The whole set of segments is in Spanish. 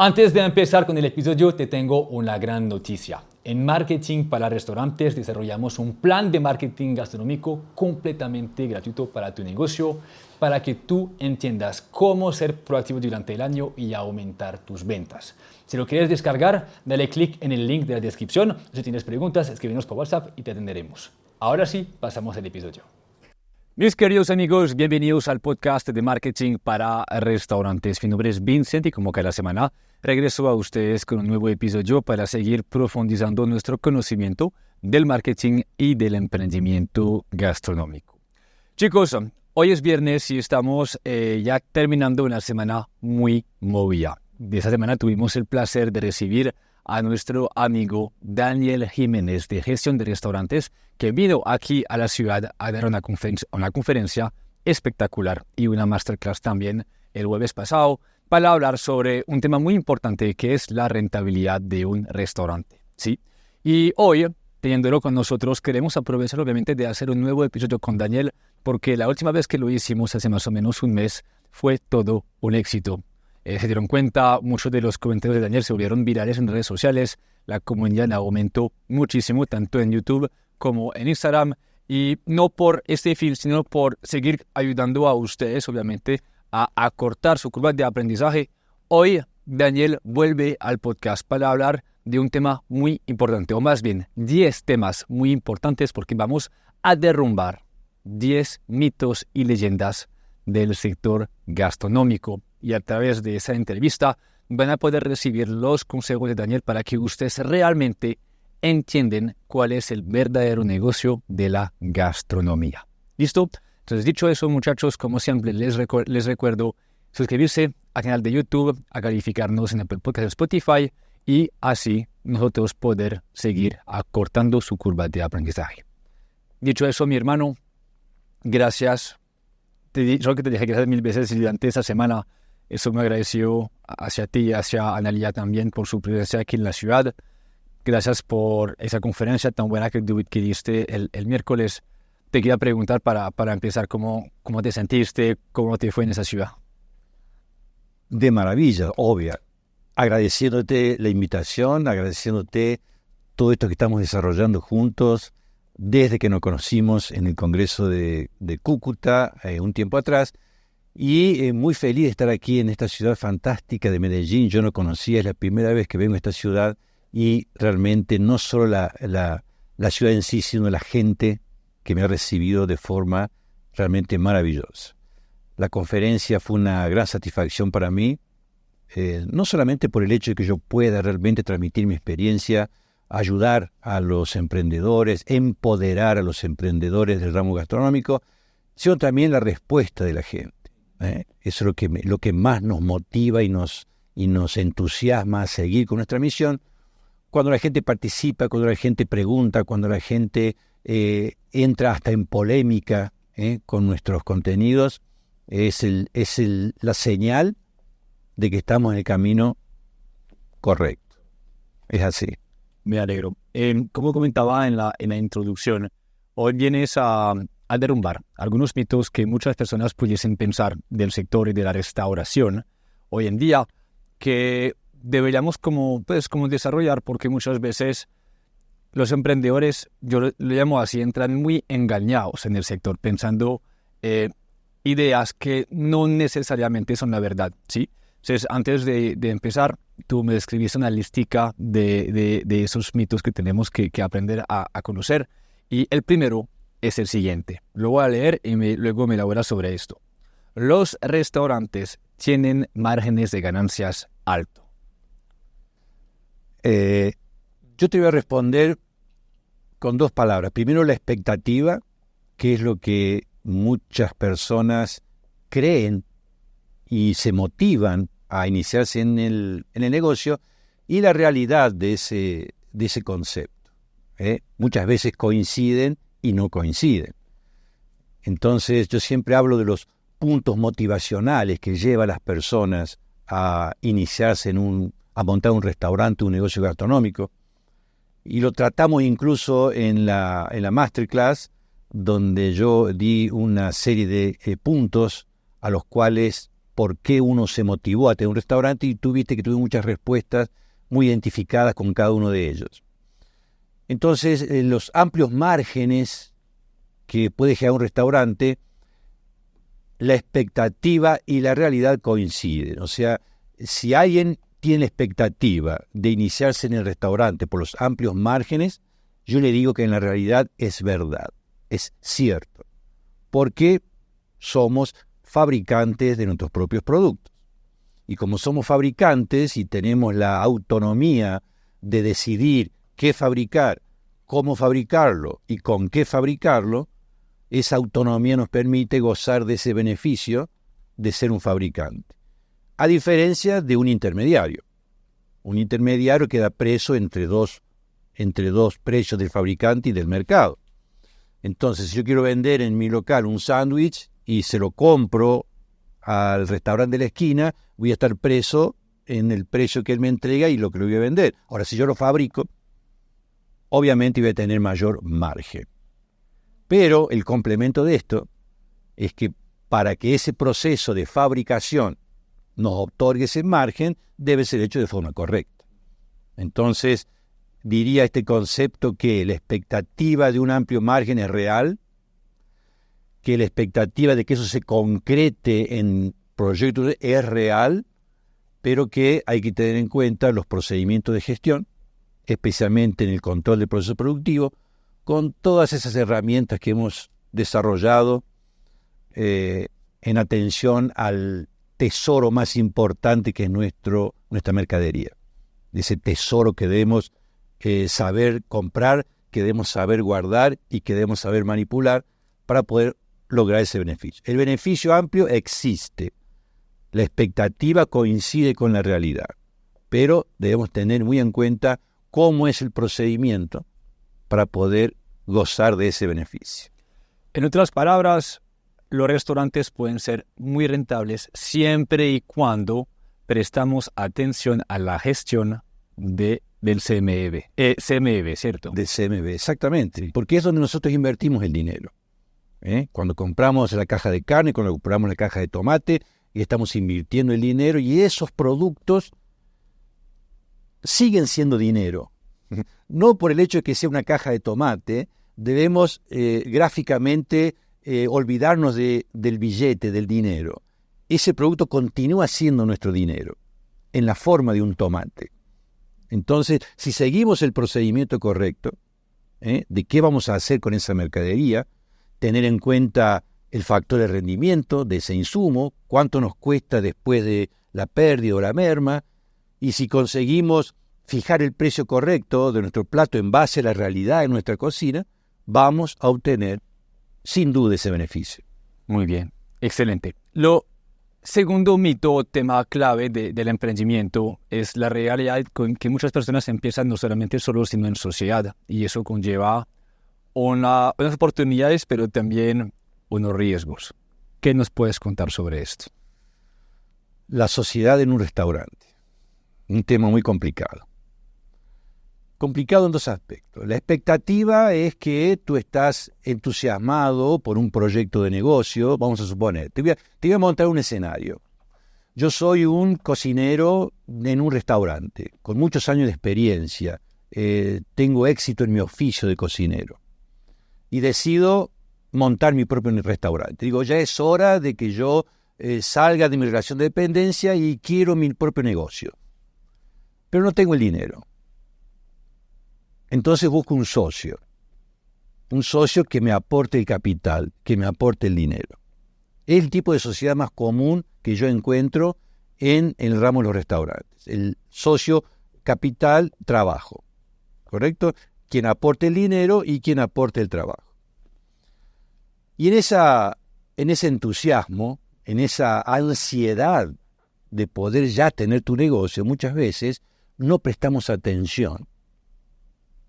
Antes de empezar con el episodio, te tengo una gran noticia. En Marketing para Restaurantes desarrollamos un plan de marketing gastronómico completamente gratuito para tu negocio, para que tú entiendas cómo ser proactivo durante el año y aumentar tus ventas. Si lo quieres descargar, dale clic en el link de la descripción. Si tienes preguntas, escríbenos por WhatsApp y te atenderemos. Ahora sí, pasamos al episodio. Mis queridos amigos, bienvenidos al podcast de Marketing para Restaurantes. Mi nombre es Vincent y como cada semana regreso a ustedes con un nuevo episodio para seguir profundizando nuestro conocimiento del marketing y del emprendimiento gastronómico. Chicos, hoy es viernes y estamos ya terminando una semana muy movida. De esa semana tuvimos el placer de recibir a nuestro amigo Daniel Jiménez de Gestión de Restaurantes, que vino aquí a la ciudad a dar una conferencia espectacular y una masterclass también el jueves pasado para hablar sobre un tema muy importante que es la rentabilidad de un restaurante, ¿sí? Y hoy, teniéndolo con nosotros, queremos aprovechar obviamente de hacer un nuevo episodio con Daniel, porque la última vez que lo hicimos hace más o menos un mes fue todo un éxito. Se dieron cuenta, muchos de los comentarios de Daniel se volvieron virales en redes sociales, la comunidad aumentó muchísimo, tanto en YouTube como en Instagram, y no por este fin, sino por seguir ayudando a ustedes, obviamente, a acortar su curva de aprendizaje. Hoy Daniel vuelve al podcast para hablar de un tema muy importante, o más bien 10 temas muy importantes, porque vamos a derrumbar 10 mitos y leyendas del sector gastronómico. Y a través de esa entrevista van a poder recibir los consejos de Daniel para que ustedes realmente entiendan cuál es el verdadero negocio de la gastronomía. ¿Listo? Entonces, dicho eso, muchachos, como siempre, les recuerdo suscribirse al canal de YouTube, a calificarnos en Apple Podcast, Spotify, y así nosotros poder seguir acortando su curva de aprendizaje. Dicho eso, mi hermano, gracias. Yo que te dije gracias 1000 veces durante esa semana. Eso me agradeció hacia ti y hacia Analia también por su presencia aquí en la ciudad. Gracias por esa conferencia tan buena que diste el miércoles. Te quería preguntar para empezar, ¿cómo te sentiste? ¿Cómo te fue en esa ciudad? De maravilla, obvia. Agradeciéndote la invitación, agradeciéndote todo esto que estamos desarrollando juntos desde que nos conocimos en el Congreso de Cúcuta un tiempo atrás. Y muy feliz de estar aquí en esta ciudad fantástica de Medellín. Yo no conocía, es la primera vez que vengo a esta ciudad y realmente no solo la ciudad en sí, sino la gente que me ha recibido de forma realmente maravillosa. La conferencia fue una gran satisfacción para mí, no solamente por el hecho de que yo pueda realmente transmitir mi experiencia, ayudar a los emprendedores, empoderar a los emprendedores del ramo gastronómico, sino también la respuesta de la gente. Eso es lo que más nos motiva y nos entusiasma a seguir con nuestra misión. Cuando la gente participa, cuando la gente pregunta, cuando la gente entra hasta en polémica con nuestros contenidos, es la señal de que estamos en el camino correcto. Es así. Me alegro. Como comentaba en la introducción, hoy vienes a derrumbar algunos mitos que muchas personas pudiesen pensar del sector y de la restauración hoy en día, que deberíamos como desarrollar, porque muchas veces los emprendedores, yo lo llamo así, entran muy engañados en el sector, pensando ideas que no necesariamente son la verdad, ¿sí? Entonces, antes de empezar, tú me describiste una listica de esos mitos que tenemos que aprender a conocer, y el primero es el siguiente. Lo voy a leer y luego me elabora sobre esto. Los restaurantes tienen márgenes de ganancias altos. Yo te voy a responder con 2 palabras. Primero, la expectativa, que es lo que muchas personas creen y se motivan a iniciarse en el negocio, y la realidad de ese concepto. Muchas veces coinciden y no coinciden. Entonces yo siempre hablo de los puntos motivacionales que lleva a las personas a iniciarse a montar un restaurante, un negocio gastronómico, y lo tratamos incluso en la masterclass, donde yo di una serie de puntos a los cuales por qué uno se motivó a tener un restaurante y tú viste que tuve muchas respuestas muy identificadas con cada uno de ellos. Entonces, los amplios márgenes que puede generar un restaurante, la expectativa y la realidad coinciden. O sea, si alguien tiene la expectativa de iniciarse en el restaurante por los amplios márgenes, yo le digo que en la realidad es verdad, es cierto, porque somos fabricantes de nuestros propios productos. Y como somos fabricantes y tenemos la autonomía de decidir qué fabricar, cómo fabricarlo y con qué fabricarlo, esa autonomía nos permite gozar de ese beneficio de ser un fabricante. A diferencia de un intermediario. Un intermediario queda preso entre dos precios del fabricante y del mercado. Entonces, si yo quiero vender en mi local un sándwich y se lo compro al restaurante de la esquina, voy a estar preso en el precio que él me entrega y lo que lo voy a vender. Ahora, si yo lo fabrico, obviamente voy a tener mayor margen. Pero el complemento de esto es que para que ese proceso de fabricación nos otorgue ese margen, debe ser hecho de forma correcta. Entonces, diría este concepto que la expectativa de un amplio margen es real, que la expectativa de que eso se concrete en proyectos es real, pero que hay que tener en cuenta los procedimientos de gestión, especialmente en el control del proceso productivo, con todas esas herramientas que hemos desarrollado en atención al tesoro más importante que es nuestra mercadería. Ese tesoro que debemos saber comprar, que debemos saber guardar y que debemos saber manipular para poder lograr ese beneficio. El beneficio amplio existe. La expectativa coincide con la realidad, pero debemos tener muy en cuenta cómo es el procedimiento para poder gozar de ese beneficio. En otras palabras, los restaurantes pueden ser muy rentables siempre y cuando prestamos atención a la gestión del CMB. CMB, ¿cierto? Del CMB, exactamente, porque es donde nosotros invertimos el dinero. Cuando compramos la caja de carne, cuando compramos la caja de tomate, y estamos invirtiendo el dinero, y esos productos siguen siendo dinero. No por el hecho de que sea una caja de tomate, debemos gráficamente olvidarnos del billete, del dinero. Ese producto continúa siendo nuestro dinero, en la forma de un tomate. Entonces, si seguimos el procedimiento correcto, de qué vamos a hacer con esa mercadería, tener en cuenta el factor de rendimiento de ese insumo, cuánto nos cuesta después de la pérdida o la merma, y si conseguimos fijar el precio correcto de nuestro plato en base a la realidad de nuestra cocina, vamos a obtener sin duda ese beneficio. Muy bien, excelente. Lo segundo mito o tema clave del emprendimiento es la realidad con que muchas personas empiezan no solamente solos, sino en sociedad, y eso conlleva unas oportunidades, pero también unos riesgos. ¿Qué nos puedes contar sobre esto? La sociedad en un restaurante, un tema muy complicado. Complicado en dos aspectos. La expectativa es que tú estás entusiasmado por un proyecto de negocio, vamos a suponer. Te voy a montar un escenario. Yo soy un cocinero en un restaurante, con muchos años de experiencia. Tengo éxito en mi oficio de cocinero. Y decido montar mi propio restaurante. Digo, ya es hora de que yo salga de mi relación de dependencia y quiero mi propio negocio. Pero no tengo el dinero. Entonces busco un socio que me aporte el capital, que me aporte el dinero. Es el tipo de sociedad más común que yo encuentro en el ramo de los restaurantes. El socio capital trabajo, ¿correcto? Quien aporte el dinero y quien aporte el trabajo. Y en ese entusiasmo, en esa ansiedad de poder ya tener tu negocio, muchas veces no prestamos atención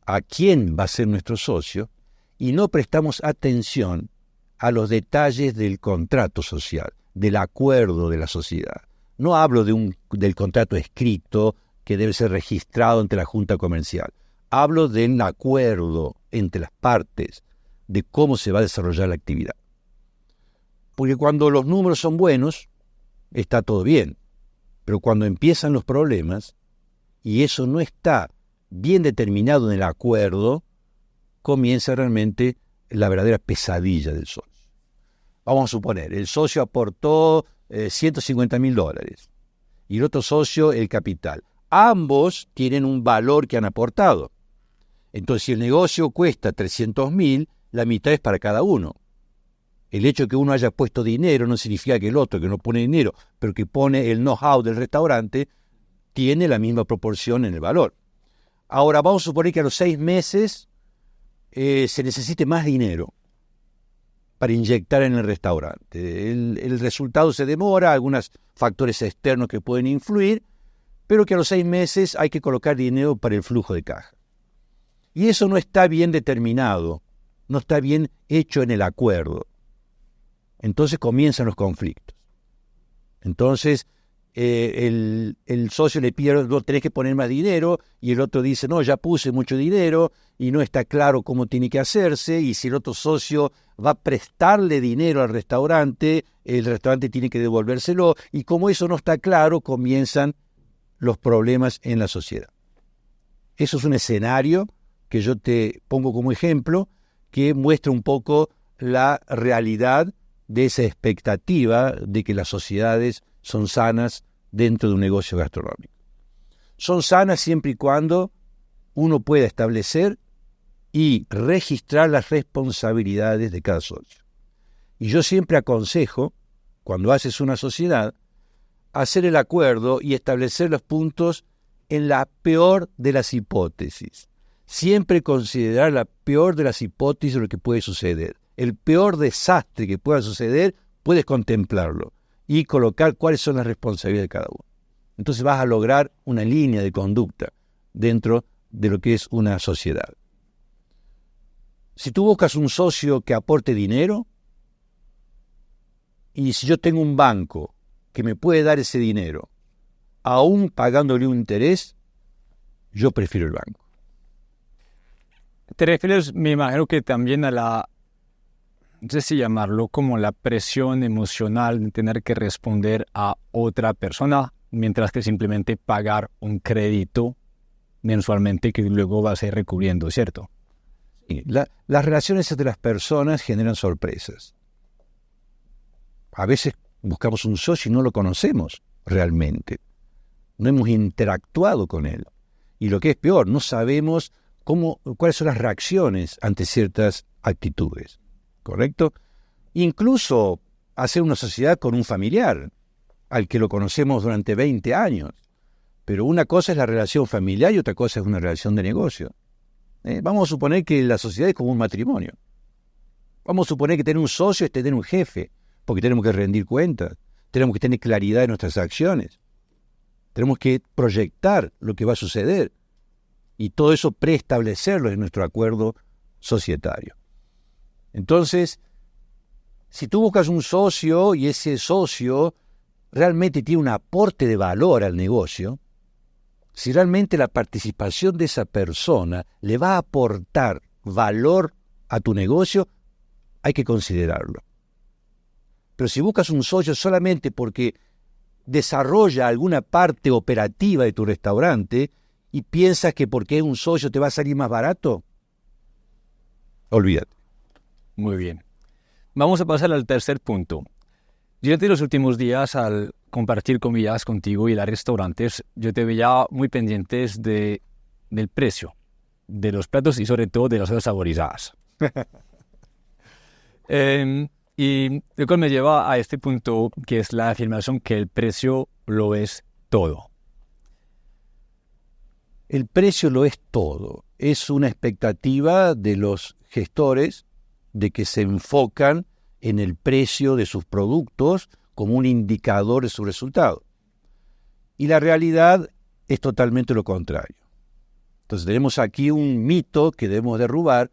a quién va a ser nuestro socio y no prestamos atención a los detalles del contrato social, del acuerdo de la sociedad. No hablo del contrato escrito que debe ser registrado ante la Junta Comercial. Hablo del acuerdo entre las partes de cómo se va a desarrollar la actividad. Porque cuando los números son buenos, está todo bien. Pero cuando empiezan los problemas, y eso no está bien determinado en el acuerdo, comienza realmente la verdadera pesadilla del socio. Vamos a suponer, el socio aportó $150,000 y el otro socio el capital. Ambos tienen un valor que han aportado. Entonces, si el negocio cuesta 300,000, la mitad es para cada uno. El hecho de que uno haya puesto dinero no significa que el otro, que no pone dinero, pero que pone el know-how del restaurante, tiene la misma proporción en el valor. Ahora, vamos a suponer que a los 6 meses se necesite más dinero para inyectar en el restaurante. El resultado se demora, algunos factores externos que pueden influir, pero que a los 6 meses hay que colocar dinero para el flujo de caja. Y eso no está bien determinado, no está bien hecho en el acuerdo. Entonces comienzan los conflictos. Entonces el socio le pide, no, tenés que poner más dinero, y el otro dice, no, ya puse mucho dinero, y no está claro cómo tiene que hacerse, y si el otro socio va a prestarle dinero al restaurante, el restaurante tiene que devolvérselo, y como eso no está claro, comienzan los problemas en la sociedad. Eso es un escenario que yo te pongo como ejemplo, que muestra un poco la realidad de esa expectativa de que las sociedades son sanas dentro de un negocio gastronómico. Son sanas siempre y cuando uno pueda establecer y registrar las responsabilidades de cada socio. Y yo siempre aconsejo, cuando haces una sociedad, hacer el acuerdo y establecer los puntos en la peor de las hipótesis. Siempre considerar la peor de las hipótesis de lo que puede suceder. El peor desastre que pueda suceder, puedes contemplarlo y colocar cuáles son las responsabilidades de cada uno. Entonces vas a lograr una línea de conducta dentro de lo que es una sociedad. Si tú buscas un socio que aporte dinero, y si yo tengo un banco que me puede dar ese dinero, aún pagándole un interés, yo prefiero el banco. Te refieres, me imagino, que también a la, no sé si llamarlo como la presión emocional de tener que responder a otra persona, mientras que simplemente pagar un crédito mensualmente que luego va a ser recubriendo, ¿cierto? Sí, las relaciones entre las personas generan sorpresas. A veces buscamos un socio y no lo conocemos realmente. No hemos interactuado con él. Y lo que es peor, no sabemos cuáles son las reacciones ante ciertas actitudes. ¿Correcto? Incluso hacer una sociedad con un familiar, al que lo conocemos durante 20 años. Pero una cosa es la relación familiar y otra cosa es una relación de negocio. Vamos a suponer que la sociedad es como un matrimonio. Vamos a suponer que tener un socio es tener un jefe, porque tenemos que rendir cuentas, tenemos que tener claridad en nuestras acciones, tenemos que proyectar lo que va a suceder y todo eso preestablecerlo en nuestro acuerdo societario. Entonces, si tú buscas un socio y ese socio realmente tiene un aporte de valor al negocio, si realmente la participación de esa persona le va a aportar valor a tu negocio, hay que considerarlo. Pero si buscas un socio solamente porque desarrolla alguna parte operativa de tu restaurante y piensas que porque es un socio te va a salir más barato, olvídate. Muy bien. Vamos a pasar al tercer punto. Durante los últimos días, al compartir comidas contigo y los restaurantes, yo te veía muy pendientes del precio de los platos y sobre todo de las cosas saborizadas. Y lo cual me lleva a este punto, que es la afirmación que el precio lo es todo. El precio lo es todo. Es una expectativa de los gestores de que se enfocan en el precio de sus productos como un indicador de su resultado. Y la realidad es totalmente lo contrario. Entonces tenemos aquí un mito que debemos derrubar,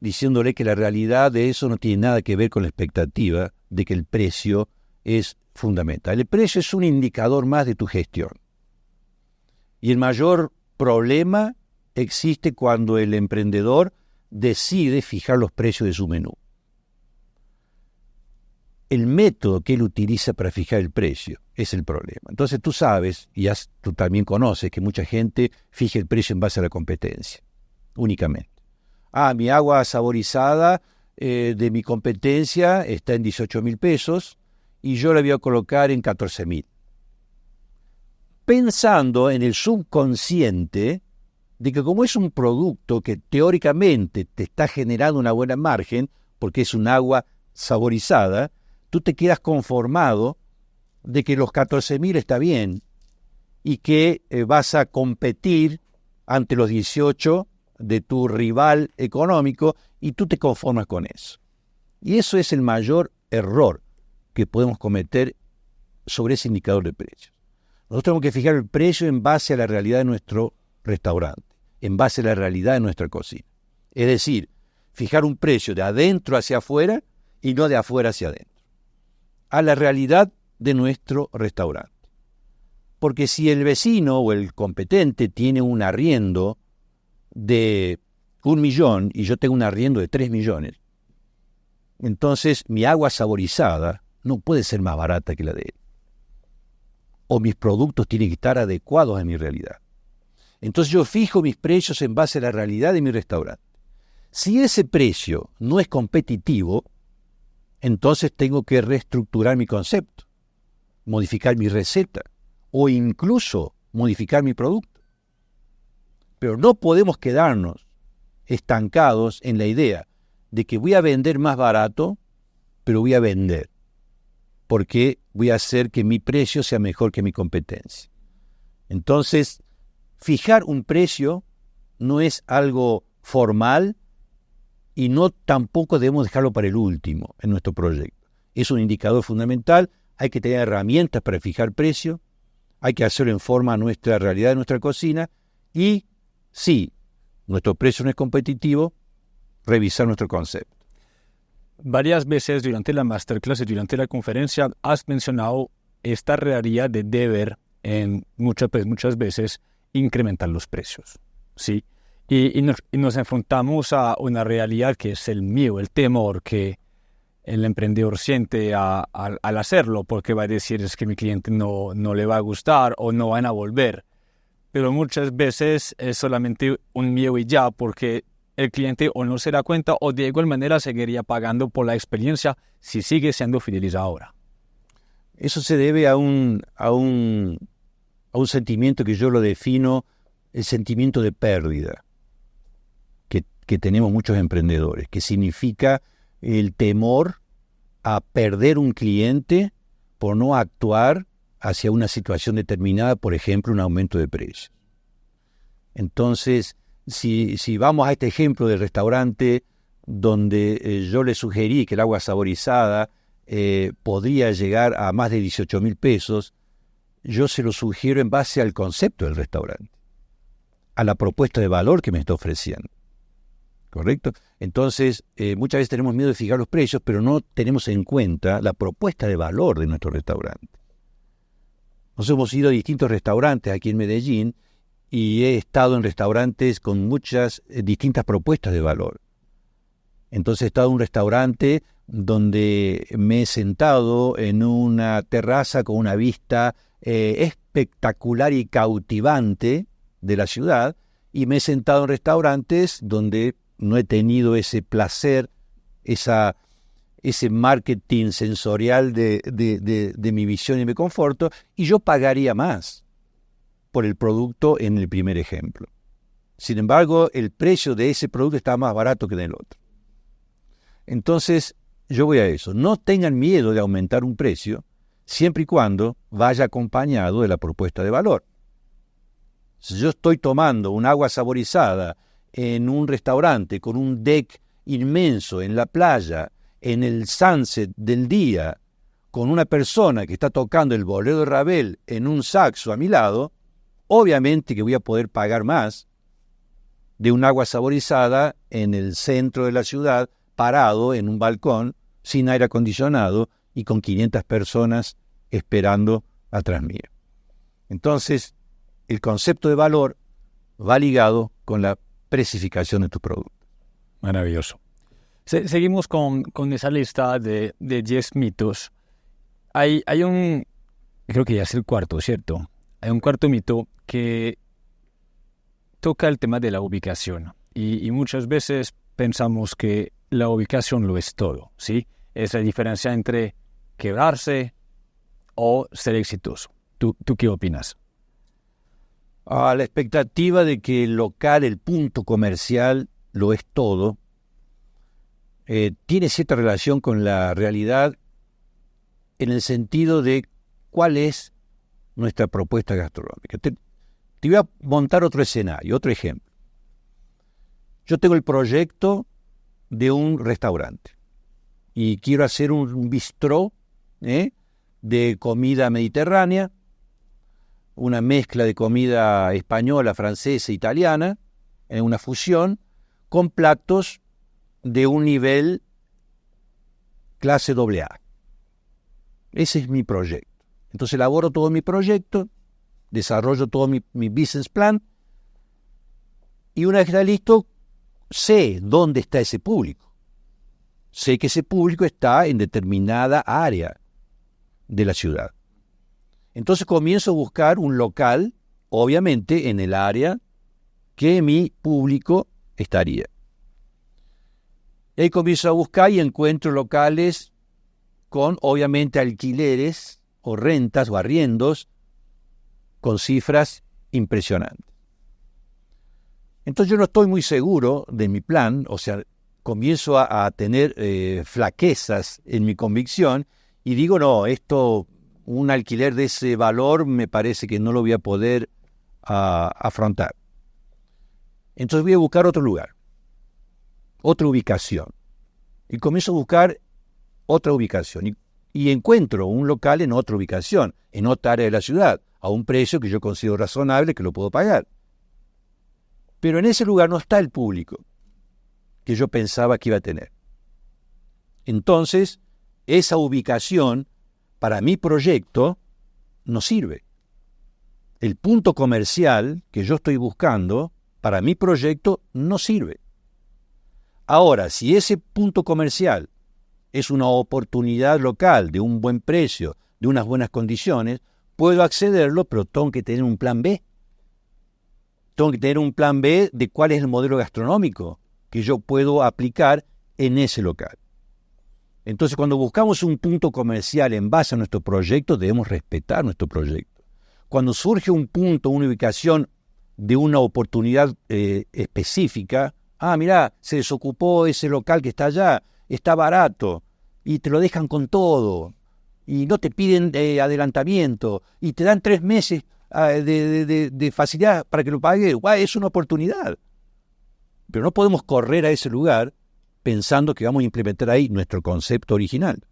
diciéndole que la realidad de eso no tiene nada que ver con la expectativa de que el precio es fundamental. El precio es un indicador más de tu gestión. Y el mayor problema existe cuando el emprendedor decide fijar los precios de su menú. el método que él utiliza para fijar el precio es el problema. Entonces tú sabes, y tú también conoces, que mucha gente fija el precio en base a la competencia, únicamente. Mi agua saborizada de mi competencia está en 18.000 pesos y yo la voy a colocar en 14.000. Pensando en el subconsciente de que como es un producto que teóricamente te está generando una buena margen, porque es un agua saborizada, tú te quedas conformado de que los 14.000 está bien y que vas a competir ante los 18 de tu rival económico y tú te conformas con eso. Y eso es el mayor error que podemos cometer sobre ese indicador de precios. Nosotros tenemos que fijar el precio en base a la realidad de nuestro restaurante, en base a la realidad de nuestra cocina. Es decir, fijar un precio de adentro hacia afuera y no de afuera hacia adentro, a la realidad de nuestro restaurante. Porque si el vecino o el competente tiene un arriendo de 1 millón y yo tengo un arriendo de 3 millones, entonces mi agua saborizada no puede ser más barata que la de él. O mis productos tienen que estar adecuados a mi realidad. Entonces yo fijo mis precios en base a la realidad de mi restaurante. Si ese precio no es competitivo, entonces tengo que reestructurar mi concepto, modificar mi receta o incluso modificar mi producto. Pero no podemos quedarnos estancados en la idea de que voy a vender más barato, pero voy a vender, porque voy a hacer que mi precio sea mejor que mi competencia. Entonces, fijar un precio no es algo formal y no tampoco debemos dejarlo para el último en nuestro proyecto. Es un indicador fundamental, hay que tener herramientas para fijar precio, hay que hacerlo en forma a nuestra realidad de nuestra cocina y, si nuestro precio no es competitivo, revisar nuestro concepto. Varias veces durante la masterclass y durante la conferencia has mencionado esta realidad de deber en muchas veces incrementar los precios, ¿sí? Y nos enfrentamos a una realidad que es el miedo, el temor que el emprendedor siente al hacerlo, porque va a decir es que mi cliente no le va a gustar o no van a volver. Pero muchas veces es solamente un miedo y ya, porque el cliente o no se da cuenta o de igual manera seguiría pagando por la experiencia si sigue siendo fidelizado ahora. Eso se debe a un sentimiento que yo lo defino, el sentimiento de pérdida que tenemos muchos emprendedores, que significa el temor a perder un cliente por no actuar hacia una situación determinada, por ejemplo, un aumento de precios. Entonces, si vamos a este ejemplo del restaurante donde yo le sugerí que el agua saborizada podría llegar a más de 18.000 pesos, yo se lo sugiero en base al concepto del restaurante, a la propuesta de valor que me está ofreciendo. ¿Correcto? Entonces, muchas veces tenemos miedo de fijar los precios, pero no tenemos en cuenta la propuesta de valor de nuestro restaurante. Nos hemos ido a distintos restaurantes aquí en Medellín y he estado en restaurantes con muchas distintas propuestas de valor. Entonces he estado en un restaurante donde me he sentado en una terraza con una vista espectacular y cautivante de la ciudad, y me he sentado en restaurantes donde no he tenido ese placer, ese marketing sensorial de mi visión y mi conforto, y yo pagaría más por el producto en el primer ejemplo. Sin embargo, el precio de ese producto está más barato que en el otro. Entonces, yo voy a eso. No tengan miedo de aumentar un precio, siempre y cuando vaya acompañado de la propuesta de valor. Si yo estoy tomando un agua saborizada en un restaurante con un deck inmenso en la playa, en el sunset del día, con una persona que está tocando el bolero de Ravel en un saxo a mi lado, obviamente que voy a poder pagar más de un agua saborizada en el centro de la ciudad, parado en un balcón, sin aire acondicionado y con 500 personas esperando atrás mío. Entonces, el concepto de valor va ligado con la precificación de tu producto. Maravilloso. Seguimos con esa lista de 10 mitos. Hay creo que ya es el cuarto, ¿cierto? Hay un cuarto mito que toca el tema de la ubicación. Y muchas veces pensamos que la ubicación lo es todo, ¿sí? Es la diferencia entre quebrarse o ser exitoso. ¿Tú qué opinas? A la expectativa de que el local, el punto comercial, lo es todo, tiene cierta relación con la realidad en el sentido de cuál es nuestra propuesta gastronómica. Te voy a montar otro escenario, otro ejemplo. Yo tengo el proyecto de un restaurante y quiero hacer un bistró de comida mediterránea, una mezcla de comida española, francesa, italiana, en una fusión, con platos de un nivel clase AA. Ese es mi proyecto. Entonces elaboro todo mi proyecto, desarrollo todo mi business plan, y una vez que está listo, sé dónde está ese público. Sé que ese público está en determinada área de la ciudad. Entonces comienzo a buscar un local, obviamente en el área que mi público estaría. Y ahí comienzo a buscar y encuentro locales con, obviamente, alquileres o rentas o arriendos con cifras impresionantes. Entonces yo no estoy muy seguro de mi plan, o sea, comienzo a tener flaquezas en mi convicción y digo, no, un alquiler de ese valor me parece que no lo voy a poder afrontar. Entonces voy a buscar otro lugar, otra ubicación. Y comienzo a buscar otra ubicación. Y encuentro un local en otra ubicación, en otra área de la ciudad, a un precio que yo considero razonable, que lo puedo pagar. Pero en ese lugar no está el público que yo pensaba que iba a tener. Entonces, esa ubicación para mi proyecto no sirve. El punto comercial que yo estoy buscando para mi proyecto no sirve. Ahora, si ese punto comercial es una oportunidad local de un buen precio, de unas buenas condiciones, puedo accederlo, pero tengo que tener un plan B. Tengo que tener un plan B de cuál es el modelo gastronómico que yo puedo aplicar en ese local. Entonces, cuando buscamos un punto comercial en base a nuestro proyecto, debemos respetar nuestro proyecto. Cuando surge un punto, una ubicación de una oportunidad específica, mirá, se desocupó ese local que está allá, está barato, y te lo dejan con todo, y no te piden adelantamiento, y te dan 3 meses de facilidad para que lo pagues. Es una oportunidad. Pero no podemos correr a ese lugar pensando que vamos a implementar ahí nuestro concepto original,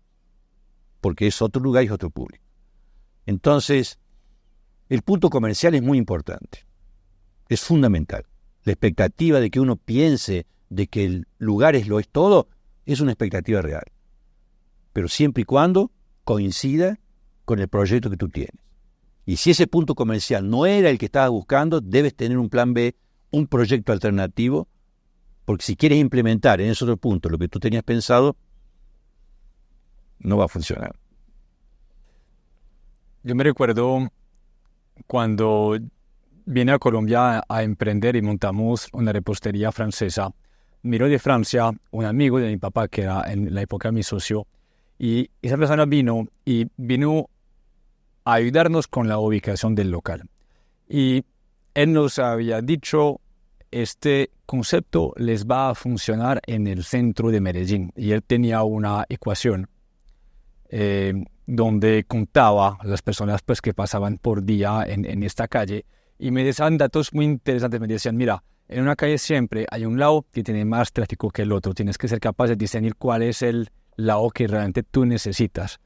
porque es otro lugar y es otro público. Entonces, el punto comercial es muy importante, es fundamental. La expectativa de que uno piense de que el lugar lo es todo, es una expectativa real, pero siempre y cuando coincida con el proyecto que tú tienes. Y si ese punto comercial no era el que estabas buscando, debes tener un plan B, un proyecto alternativo, porque si quieres implementar en ese otro punto lo que tú tenías pensado, no va a funcionar. Yo me recuerdo cuando vine a Colombia a emprender y montamos una repostería francesa. Miró de Francia un amigo de mi papá, que era en la época mi socio, y esa persona vino a ayudarnos con la ubicación del local. Y él nos había dicho, este concepto les va a funcionar en el centro de Medellín. Y él tenía una ecuación donde contaba las personas pues, que pasaban por día en esta calle, y me decían datos muy interesantes. Me decían, mira, en una calle siempre hay un lado que tiene más tráfico que el otro. Tienes que ser capaz de discernir cuál es el lado que realmente tú necesitas.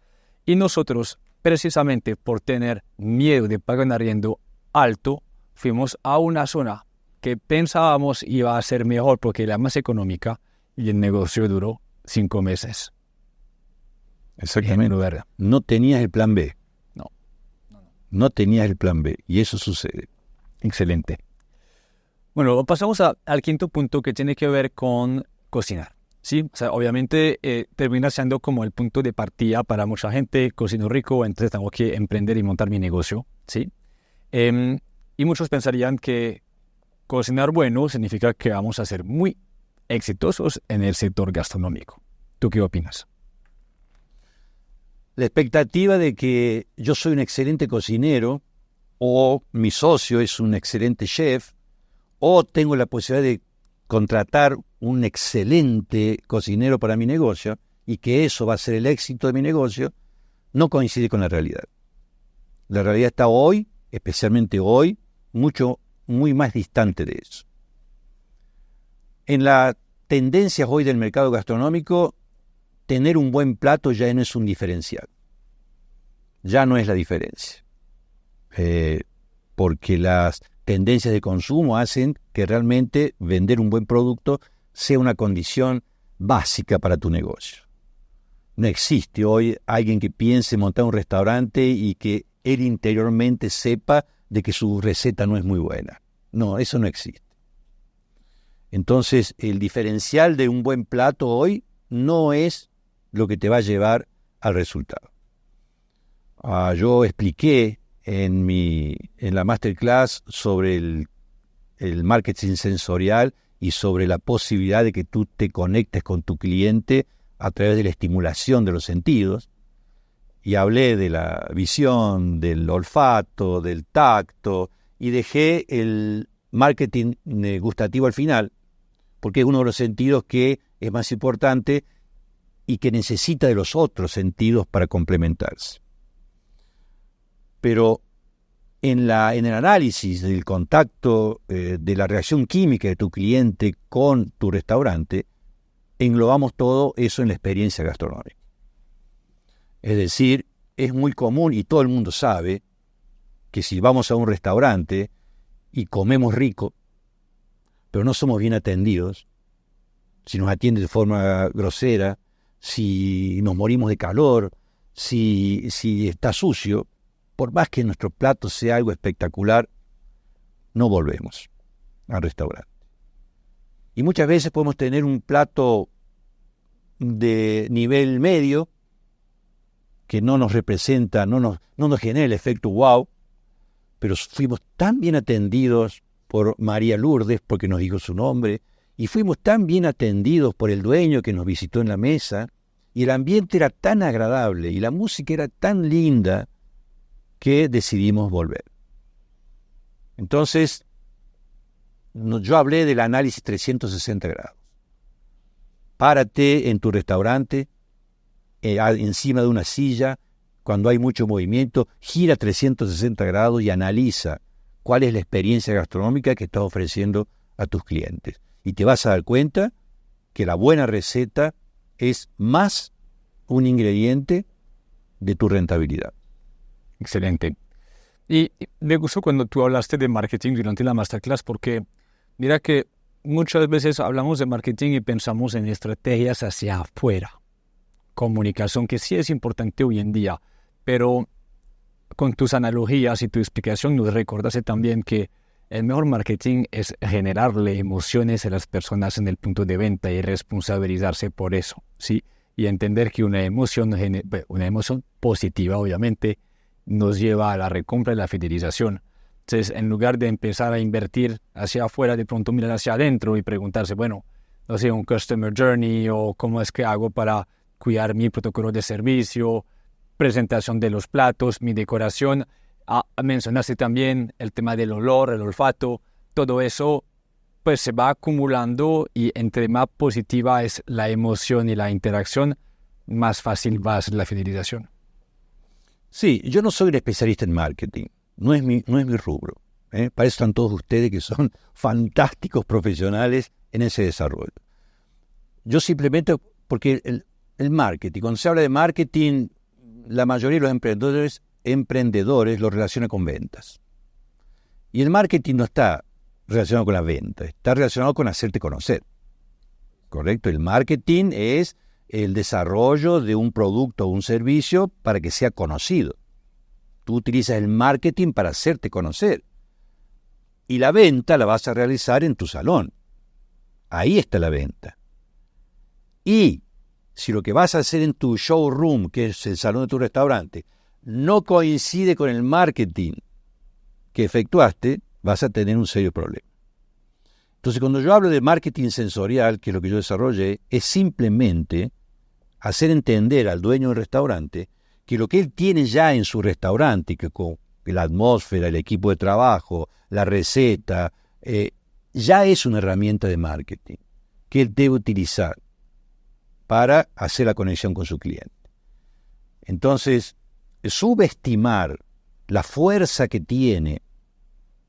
Y nosotros, precisamente por tener miedo de pagar un arriendo alto, fuimos a una zona que pensábamos iba a ser mejor porque era más económica, y el negocio duró 5 meses. Exactamente. No tenías el plan B. No tenías el plan B, y eso sucede. Excelente. Bueno, pasamos al quinto punto, que tiene que ver con cocinar, Sí, o sea, obviamente termina siendo como el punto de partida para mucha gente. Cocino rico, entonces tengo que emprender y montar mi negocio, ¿sí? Y muchos pensarían que cocinar bueno significa que vamos a ser muy exitosos en el sector gastronómico. ¿Tú qué opinas? La expectativa de que yo soy un excelente cocinero, o mi socio es un excelente chef, o tengo la posibilidad de contratar un excelente cocinero para mi negocio y que eso va a ser el éxito de mi negocio, no coincide con la realidad. La realidad está hoy, especialmente hoy, muy más distante de eso. En las tendencias hoy del mercado gastronómico, tener un buen plato ya no es un diferencial. Ya no es la diferencia. Porque las tendencias de consumo hacen que realmente vender un buen producto sea una condición básica para tu negocio. No existe hoy alguien que piense montar un restaurante y que él interiormente sepa de que su receta no es muy buena. No, eso no existe. Entonces, el diferencial de un buen plato hoy no es lo que te va a llevar al resultado. Yo expliqué en la masterclass sobre el marketing sensorial y sobre la posibilidad de que tú te conectes con tu cliente a través de la estimulación de los sentidos. Y hablé de la visión, del olfato, del tacto, y dejé el marketing gustativo al final, porque es uno de los sentidos que es más importante y que necesita de los otros sentidos para complementarse. Pero en el análisis del contacto, de la reacción química de tu cliente con tu restaurante, englobamos todo eso en la experiencia gastronómica. Es decir, es muy común y todo el mundo sabe que si vamos a un restaurante y comemos rico, pero no somos bien atendidos, si nos atienden de forma grosera, si nos morimos de calor, si está sucio, por más que nuestro plato sea algo espectacular, no volvemos al restaurante. Y muchas veces podemos tener un plato de nivel medio que no nos representa, no nos genera el efecto wow, pero fuimos tan bien atendidos por María Lourdes, porque nos dijo su nombre, y fuimos tan bien atendidos por el dueño que nos visitó en la mesa, y el ambiente era tan agradable, y la música era tan linda, que decidimos volver. Entonces, yo hablé del análisis 360 grados. Párate en tu restaurante, encima de una silla, cuando hay mucho movimiento, gira 360 grados y analiza cuál es la experiencia gastronómica que estás ofreciendo a tus clientes. Y te vas a dar cuenta que la buena receta es más un ingrediente de tu rentabilidad. Excelente. Y me gustó cuando tú hablaste de marketing durante la masterclass, porque mira que muchas veces hablamos de marketing y pensamos en estrategias hacia afuera. Comunicación que sí es importante hoy en día, pero con tus analogías y tu explicación nos recordaste también que el mejor marketing es generarle emociones a las personas en el punto de venta y responsabilizarse por eso, ¿sí? Y entender que una emoción positiva, obviamente, nos lleva a la recompra y la fidelización. Entonces, en lugar de empezar a invertir hacia afuera, de pronto mirar hacia adentro y preguntarse, bueno, no sé, un customer journey o cómo es que hago para cuidar mi protocolo de servicio, presentación de los platos, mi decoración. Mencionaste también el tema del olor, el olfato, todo eso pues se va acumulando y entre más positiva es la emoción y la interacción, más fácil va a ser la fidelización. Sí, yo no soy un especialista en marketing, no es mi rubro. Para eso están todos ustedes que son fantásticos profesionales en ese desarrollo. Yo simplemente, porque el marketing, cuando se habla de marketing, la mayoría de los emprendedores lo relaciona con ventas. Y el marketing no está relacionado con la venta, está relacionado con hacerte conocer. ¿Correcto? El marketing es el desarrollo de un producto o un servicio para que sea conocido. Tú utilizas el marketing para hacerte conocer. Y la venta la vas a realizar en tu salón. Ahí está la venta. Y si lo que vas a hacer en tu showroom, que es el salón de tu restaurante, no coincide con el marketing que efectuaste, vas a tener un serio problema. Entonces, cuando yo hablo de marketing sensorial, que es lo que yo desarrollé, es simplemente hacer entender al dueño del restaurante que lo que él tiene ya en su restaurante, que con la atmósfera, el equipo de trabajo, la receta, ya es una herramienta de marketing que él debe utilizar para hacer la conexión con su cliente. Entonces, subestimar la fuerza que tiene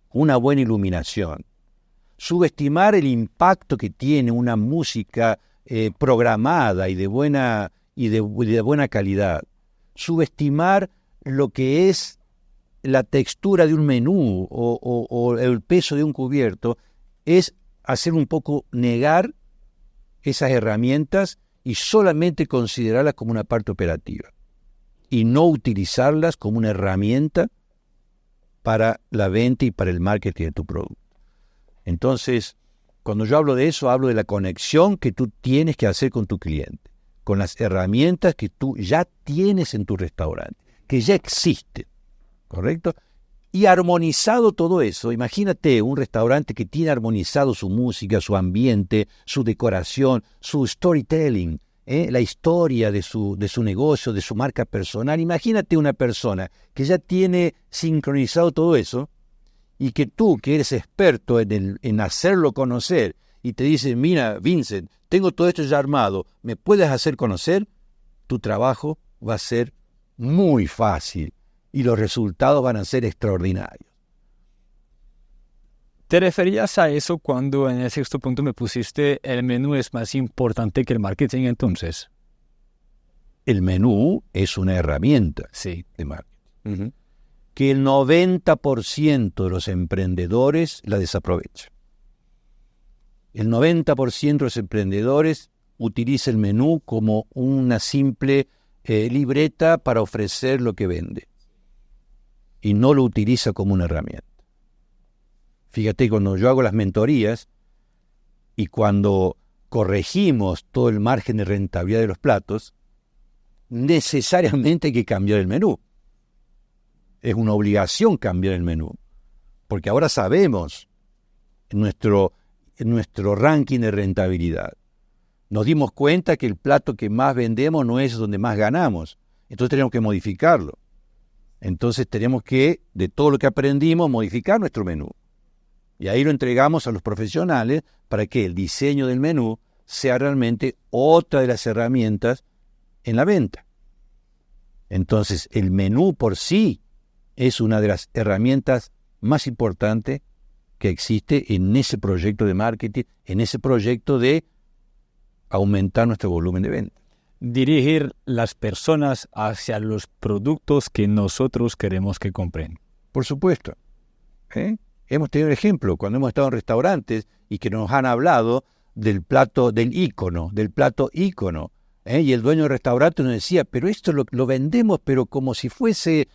una buena iluminación, subestimar el impacto que tiene una música programada y de buena calidad, subestimar lo que es la textura de un menú o el peso de un cubierto, es hacer un poco negar esas herramientas y solamente considerarlas como una parte operativa y no utilizarlas como una herramienta para la venta y para el marketing de tu producto. Entonces, cuando yo hablo de eso, hablo de la conexión que tú tienes que hacer con tu cliente, con las herramientas que tú ya tienes en tu restaurante, que ya existen, ¿correcto? Y armonizado todo eso, imagínate un restaurante que tiene armonizado su música, su ambiente, su decoración, su storytelling, la historia de su negocio, de su marca personal. Imagínate una persona que ya tiene sincronizado todo eso y que tú, que eres experto en hacerlo conocer, y te dice, mira, Vincent, tengo todo esto ya armado, ¿me puedes hacer conocer? Tu trabajo va a ser muy fácil y los resultados van a ser extraordinarios. ¿Te referías a eso cuando en el sexto punto me pusiste el menú es más importante que el marketing entonces? El menú es una herramienta de marketing. Uh-huh. Que el 90% de los emprendedores la desaprovechan. El 90% de los emprendedores utiliza el menú como una simple libreta para ofrecer lo que vende y no lo utiliza como una herramienta. Fíjate, cuando yo hago las mentorías y cuando corregimos todo el margen de rentabilidad de los platos, necesariamente hay que cambiar el menú. Es una obligación cambiar el menú, porque ahora sabemos en nuestro ranking de rentabilidad. Nos dimos cuenta que el plato que más vendemos no es donde más ganamos, entonces tenemos que modificarlo. Entonces tenemos que, de todo lo que aprendimos, modificar nuestro menú. Y ahí lo entregamos a los profesionales para que el diseño del menú sea realmente otra de las herramientas en la venta. Entonces, el menú por sí es una de las herramientas más importantes que existe en ese proyecto de marketing, en ese proyecto de aumentar nuestro volumen de venta. Dirigir las personas hacia los productos que nosotros queremos que compren. Por supuesto. Hemos tenido el ejemplo cuando hemos estado en restaurantes y que nos han hablado del plato ícono, y el dueño del restaurante nos decía, pero esto lo vendemos, pero como si fuese,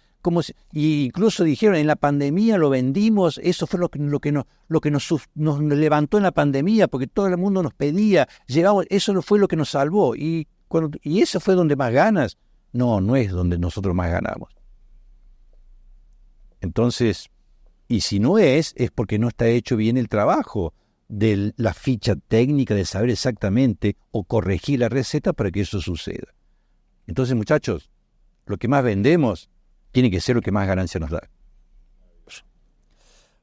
y incluso dijeron, en la pandemia lo vendimos, eso fue lo que nos levantó en la pandemia, porque todo el mundo nos pedía, eso fue lo que nos salvó, y eso fue donde más ganas. No es donde nosotros más ganamos. Entonces, y si no es porque no está hecho bien el trabajo de la ficha técnica, de saber exactamente o corregir la receta para que eso suceda. Entonces, muchachos, lo que más vendemos tiene que ser lo que más ganancia nos da.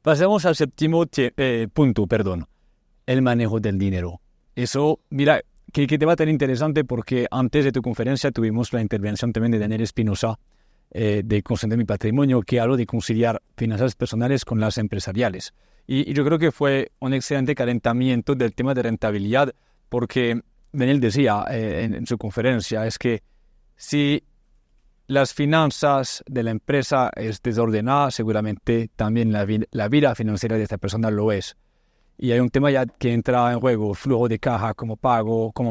Pasemos al séptimo punto, el manejo del dinero. Eso, mira, que tema tan interesante, porque antes de tu conferencia tuvimos la intervención también de Daniel Espinosa, de Consciente Mi Patrimonio, que habló de conciliar finanzas personales con las empresariales. Y yo creo que fue un excelente calentamiento del tema de rentabilidad, porque Daniel decía en su conferencia, es que si las finanzas de la empresa es desordenada, seguramente también la vida financiera de esta persona lo es. Y hay un tema ya que entra en juego, flujo de caja, cómo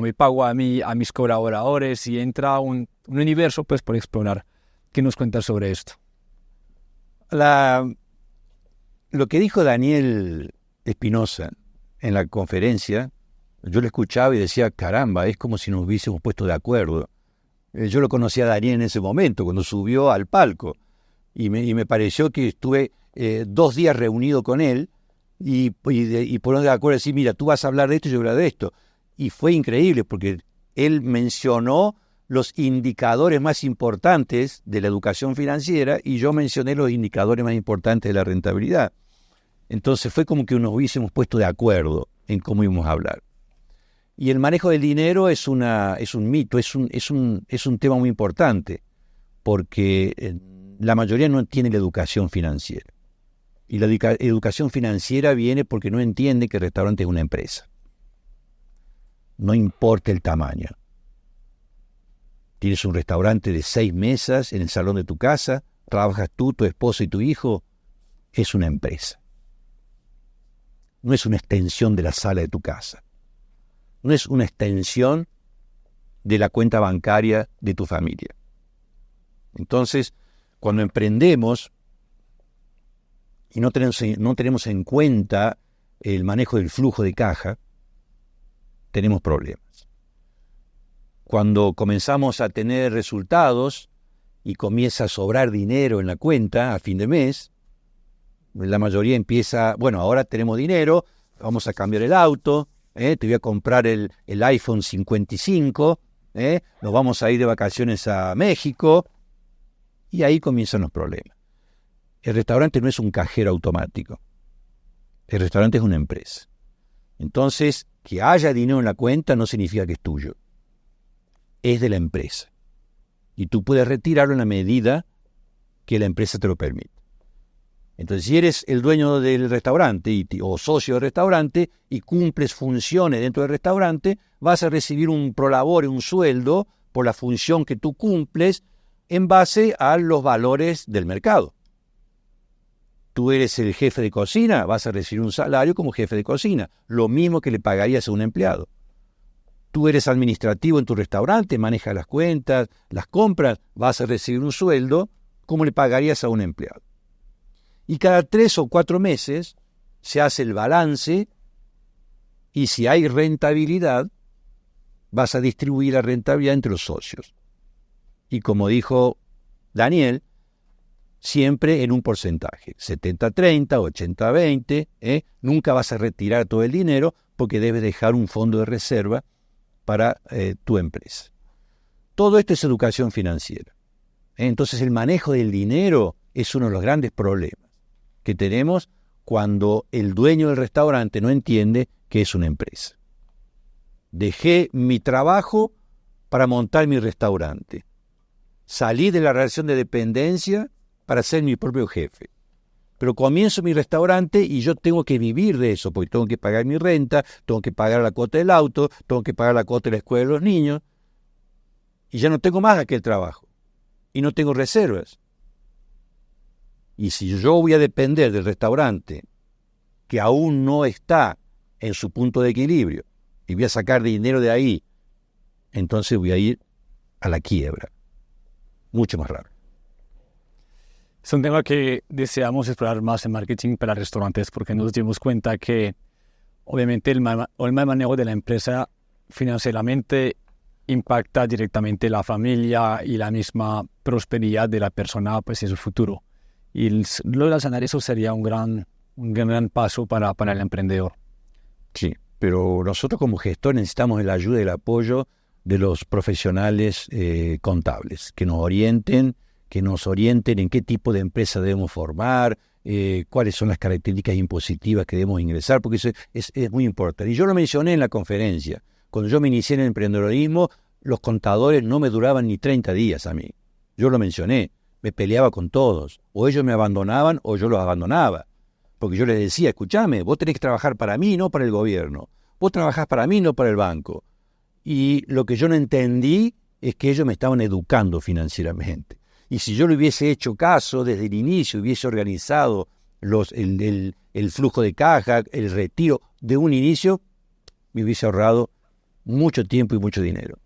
me pago a mis colaboradores, y entra un universo pues por explorar. ¿Qué nos cuentas sobre esto? Lo que dijo Daniel Espinosa en la conferencia Yo lo escuchaba y decía, caramba, es como si nos hubiésemos puesto de acuerdo. Yo lo conocía a Daniel en ese momento, cuando subió al palco, y me pareció que estuve 2 días reunido con él y ponernos de acuerdo, decir, mira, tú vas a hablar de esto y yo voy a hablar de esto. Y fue increíble porque él mencionó los indicadores más importantes de la educación financiera y yo mencioné los indicadores más importantes de la rentabilidad. Entonces fue como que nos hubiésemos puesto de acuerdo en cómo íbamos a hablar. Y el manejo del dinero es un mito, es un tema muy importante, porque la mayoría no tiene la educación financiera. Y la educación financiera viene porque no entiende que el restaurante es una empresa. No importa el tamaño. Tienes un restaurante de 6 mesas en el salón de tu casa, trabajas tú, tu esposo y tu hijo, es una empresa. No es una extensión de la sala de tu casa. No es una extensión de la cuenta bancaria de tu familia. Entonces, cuando emprendemos y no tenemos en cuenta el manejo del flujo de caja, tenemos problemas. Cuando comenzamos a tener resultados y comienza a sobrar dinero en la cuenta a fin de mes, la mayoría empieza, bueno, ahora tenemos dinero, vamos a cambiar el auto, te voy a comprar el iPhone 55, nos vamos a ir de vacaciones a México, y ahí comienzan los problemas. El restaurante no es un cajero automático, el restaurante es una empresa. Entonces, que haya dinero en la cuenta no significa que es tuyo, es de la empresa. Y tú puedes retirarlo en la medida que la empresa te lo permite. Entonces, si eres el dueño del restaurante o socio del restaurante y cumples funciones dentro del restaurante, vas a recibir un prolabore, un sueldo, por la función que tú cumples en base a los valores del mercado. Tú eres el jefe de cocina, vas a recibir un salario como jefe de cocina, lo mismo que le pagarías a un empleado. Tú eres administrativo en tu restaurante, manejas las cuentas, las compras, vas a recibir un sueldo como le pagarías a un empleado. Y cada 3 o 4 meses se hace el balance y si hay rentabilidad, vas a distribuir la rentabilidad entre los socios. Y como dijo Daniel, siempre en un porcentaje, 70-30, 80-20, nunca vas a retirar todo el dinero porque debes dejar un fondo de reserva para tu empresa. Todo esto es educación financiera. Entonces el manejo del dinero es uno de los grandes problemas que tenemos cuando el dueño del restaurante no entiende que es una empresa. Dejé mi trabajo para montar mi restaurante. Salí de la relación de dependencia para ser mi propio jefe. Pero comienzo mi restaurante y yo tengo que vivir de eso, porque tengo que pagar mi renta, tengo que pagar la cuota del auto, tengo que pagar la cuota de la escuela de los niños, y ya no tengo más aquel trabajo, y no tengo reservas. Y si yo voy a depender del restaurante, que aún no está en su punto de equilibrio, y voy a sacar dinero de ahí, entonces voy a ir a la quiebra. Mucho más raro. Es un tema que deseamos explorar más en marketing para restaurantes porque nos dimos cuenta que obviamente el mal manejo de la empresa financieramente impacta directamente la familia y la misma prosperidad de la persona pues, en su futuro. Y lo de sanar eso sería un gran paso para el emprendedor. Sí, pero nosotros como gestores necesitamos la ayuda y el apoyo de los profesionales contables, que nos orienten en qué tipo de empresa debemos formar, cuáles son las características impositivas que debemos ingresar, porque eso es muy importante. Y yo lo mencioné en la conferencia. Cuando yo me inicié en el emprendedorismo, los contadores no me duraban ni 30 días a mí. Yo lo mencioné, me peleaba con todos. O ellos me abandonaban o yo los abandonaba. Porque yo les decía, escuchame, vos tenés que trabajar para mí, no para el gobierno. Vos trabajás para mí, no para el banco. Y lo que yo no entendí es que ellos me estaban educando financieramente. Y si yo le hubiese hecho caso desde el inicio, hubiese organizado el flujo de caja, el retiro de un inicio, me hubiese ahorrado mucho tiempo y mucho dinero.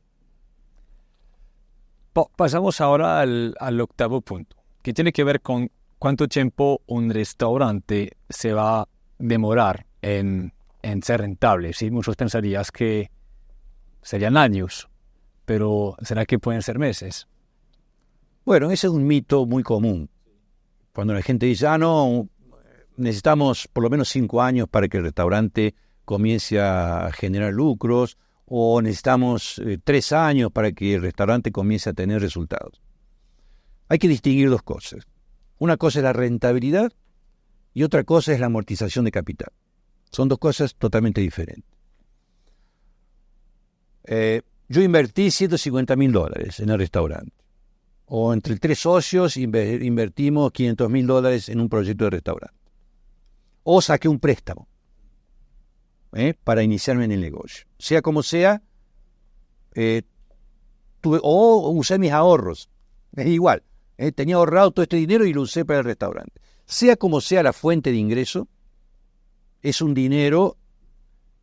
Pasamos ahora al octavo punto, que tiene que ver con cuánto tiempo un restaurante se va a demorar en en ser rentable. ¿Sí? Muchos pensarían que serían años, pero ¿será que pueden ser meses? Bueno, ese es un mito muy común. Cuando la gente dice, no, necesitamos por lo menos 5 años para que el restaurante comience a generar lucros, o necesitamos 3 años para que el restaurante comience a tener resultados. Hay que distinguir dos cosas. Una cosa es la rentabilidad y otra cosa es la amortización de capital. Son dos cosas totalmente diferentes. Yo invertí $150,000 en el restaurante. O entre 3 socios invertimos $500,000 en un proyecto de restaurante. O saqué un préstamo para iniciarme en el negocio. Sea como sea, o usé mis ahorros. Es igual. Tenía ahorrado todo este dinero y lo usé para el restaurante. Sea como sea la fuente de ingreso, es un dinero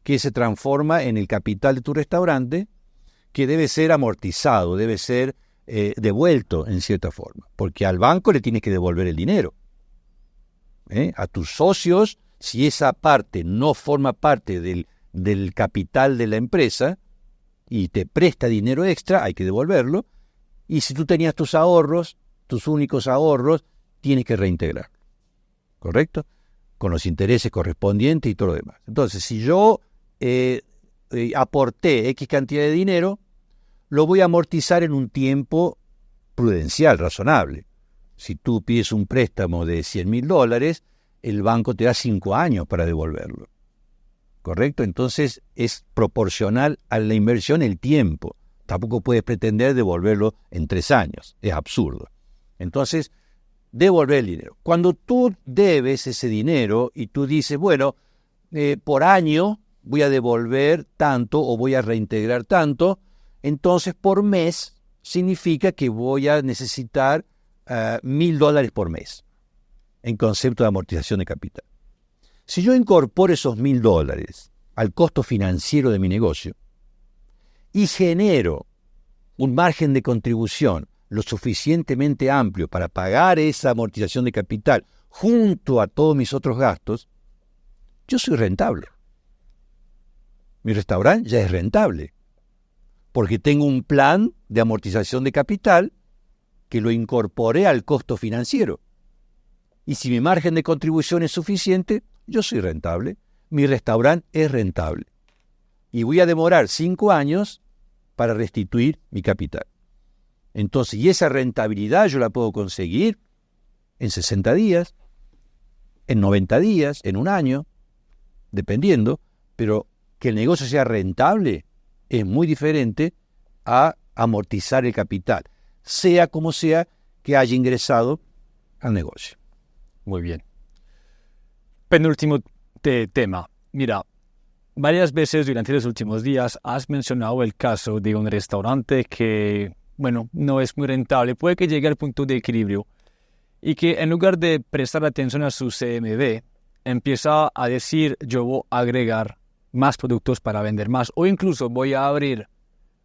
que se transforma en el capital de tu restaurante, que debe ser amortizado, debe ser devuelto en cierta forma, porque al banco le tienes que devolver el dinero. A tus socios, si esa parte no forma parte del capital de la empresa y te presta dinero extra, hay que devolverlo. Y si tú tenías tus ahorros, tus únicos ahorros, tienes que reintegrar. ¿Correcto? Con los intereses correspondientes y todo lo demás. Entonces, si yo aporté X cantidad de dinero, lo voy a amortizar en un tiempo prudencial, razonable. Si tú pides un préstamo de $100,000, el banco te da 5 años para devolverlo. ¿Correcto? Entonces es proporcional a la inversión el tiempo. Tampoco puedes pretender devolverlo en 3 años. Es absurdo. Entonces, devolver el dinero. Cuando tú debes ese dinero y tú dices, bueno, por año voy a devolver tanto o voy a reintegrar tanto, entonces por mes significa que voy a necesitar $1,000 por mes en concepto de amortización de capital. Si yo incorporo esos $1,000 al costo financiero de mi negocio y genero un margen de contribución lo suficientemente amplio para pagar esa amortización de capital junto a todos mis otros gastos, yo soy rentable. Mi restaurante ya es rentable, porque tengo un plan de amortización de capital que lo incorporé al costo financiero. Y si mi margen de contribución es suficiente, yo soy rentable, mi restaurante es rentable. Y voy a demorar 5 años para restituir mi capital. Entonces, y esa rentabilidad yo la puedo conseguir en 60 días, en 90 días, en un año, dependiendo, pero que el negocio sea rentable es muy diferente a amortizar el capital, sea como sea que haya ingresado al negocio. Muy bien. Penúltimo tema. Mira, varias veces durante los últimos días has mencionado el caso de un restaurante que, bueno, no es muy rentable, puede que llegue al punto de equilibrio y que en lugar de prestar atención a su CMB, empieza a decir, yo voy a agregar más productos para vender más, o incluso voy a abrir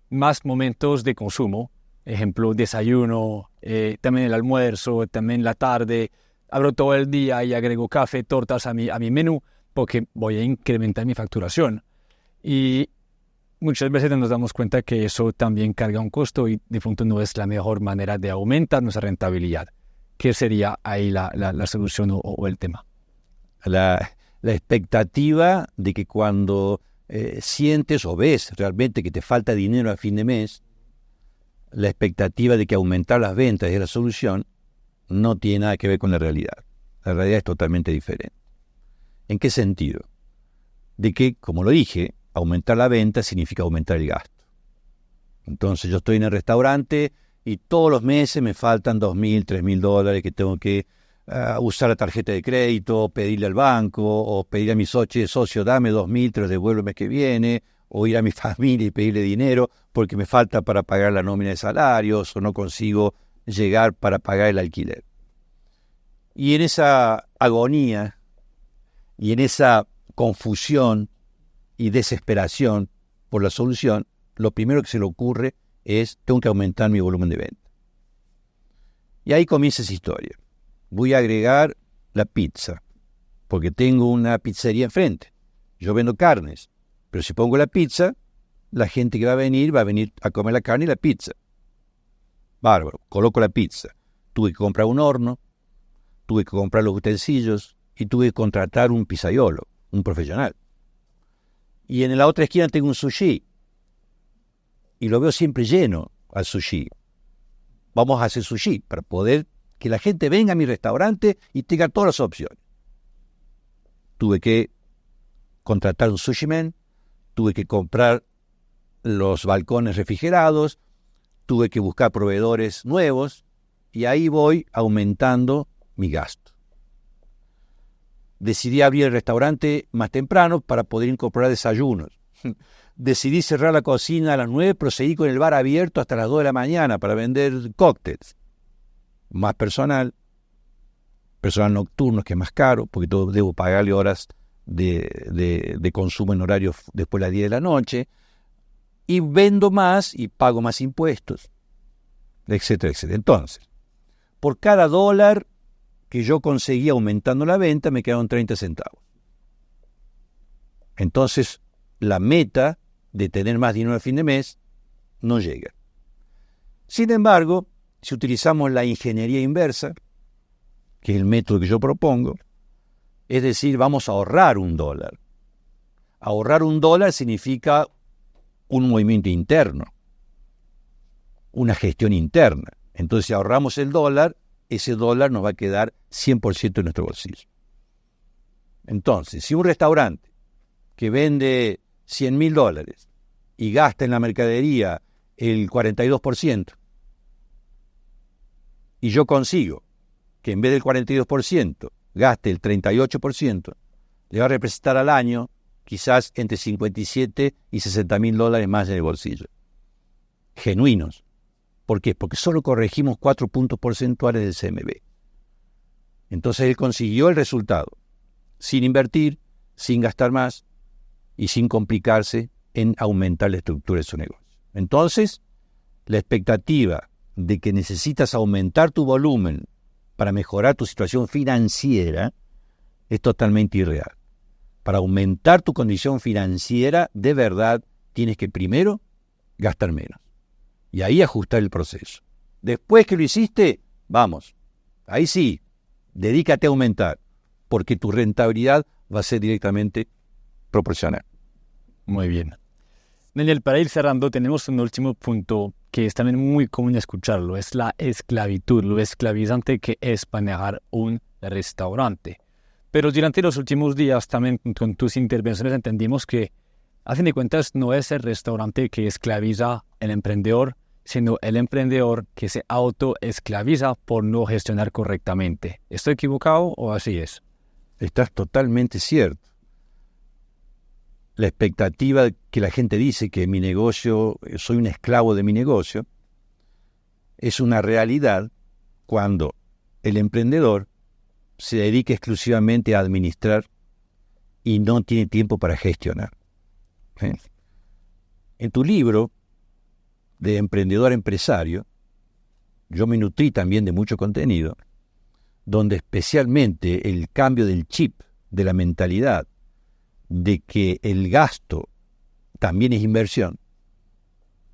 más momentos de consumo, ejemplo, desayuno, también el almuerzo, también la tarde, abro todo el día y agrego café, tortas a mi menú, porque voy a incrementar mi facturación. Y muchas veces nos damos cuenta que eso también carga un costo y de pronto no es la mejor manera de aumentar nuestra rentabilidad. ¿Qué sería ahí la solución o el tema? La expectativa de que cuando sientes o ves realmente que te falta dinero a fin de mes, la expectativa de que aumentar las ventas es la solución, no tiene nada que ver con la realidad. La realidad es totalmente diferente. ¿En qué sentido? De que, como lo dije, aumentar la venta significa aumentar el gasto. Entonces yo estoy en el restaurante y todos los meses me faltan $2,000, $3,000 que tengo que usar la tarjeta de crédito, pedirle al banco, o pedir a mi socio, dame 2,000, te los devuelvo el mes que viene, o ir a mi familia y pedirle dinero porque me falta para pagar la nómina de salarios, o no consigo llegar para pagar el alquiler. Y en esa agonía, y en esa confusión y desesperación por la solución, lo primero que se le ocurre es, tengo que aumentar mi volumen de venta. Y ahí comienza esa historia. Voy a agregar la pizza, porque tengo una pizzería enfrente. Yo vendo carnes, pero si pongo la pizza, la gente que va a venir a comer la carne y la pizza. Bárbaro, coloco la pizza. Tuve que comprar un horno, tuve que comprar los utensilios y tuve que contratar un pizzaiolo, un profesional. Y en la otra esquina tengo un sushi y lo veo siempre lleno al sushi. Vamos a hacer sushi para poder que la gente venga a mi restaurante y tenga todas las opciones. Tuve que contratar un sushi man, tuve que comprar los balcones refrigerados, tuve que buscar proveedores nuevos y ahí voy aumentando mi gasto. Decidí abrir el restaurante más temprano para poder incorporar desayunos. Decidí cerrar la cocina a las 9, pero seguí con el bar abierto hasta las 2 de la mañana para vender cócteles. Más personal nocturno, que es más caro, porque todo debo pagarle horas de consumo en horario después de las 10 de la noche, y vendo más y pago más impuestos, etcétera, etcétera. Entonces, por cada $1 que yo conseguía aumentando la venta, me quedaron 30 centavos. Entonces, la meta de tener más dinero a fin de mes no llega. Sin embargo, si utilizamos la ingeniería inversa, que es el método que yo propongo, es decir, vamos a ahorrar $1. Ahorrar $1 significa un movimiento interno, una gestión interna. Entonces, si ahorramos el $1, ese $1 nos va a quedar 100% en nuestro bolsillo. Entonces, si un restaurante que vende $100,000 y gasta en la mercadería el 42%, y yo consigo que en vez del 42% gaste el 38%, le va a representar al año quizás entre 57 y $60,000 más en el bolsillo. Genuinos. ¿Por qué? Porque solo corregimos 4 puntos porcentuales del CMB. Entonces él consiguió el resultado, sin invertir, sin gastar más y sin complicarse en aumentar la estructura de su negocio. Entonces, la expectativa de que necesitas aumentar tu volumen para mejorar tu situación financiera es totalmente irreal. Para aumentar tu condición financiera, de verdad, tienes que primero gastar menos. Y ahí ajustar el proceso. Después que lo hiciste, vamos, ahí sí, dedícate a aumentar, porque tu rentabilidad va a ser directamente proporcional. Muy bien. Daniel, para ir cerrando, tenemos un último punto que es también muy común escucharlo, es la esclavitud, lo esclavizante que es manejar un restaurante. Pero durante los últimos días, también con tus intervenciones, entendimos que, a fin de cuentas, no es el restaurante que esclaviza al emprendedor, sino el emprendedor que se autoesclaviza por no gestionar correctamente. ¿Estoy equivocado o así es? Estás totalmente cierto. La expectativa que la gente dice que mi negocio, soy un esclavo de mi negocio, es una realidad cuando el emprendedor se dedica exclusivamente a administrar y no tiene tiempo para gestionar. ¿Sí? En tu libro de emprendedor empresario, yo me nutrí también de mucho contenido, donde especialmente el cambio del chip, de la mentalidad, de que el gasto también es inversión,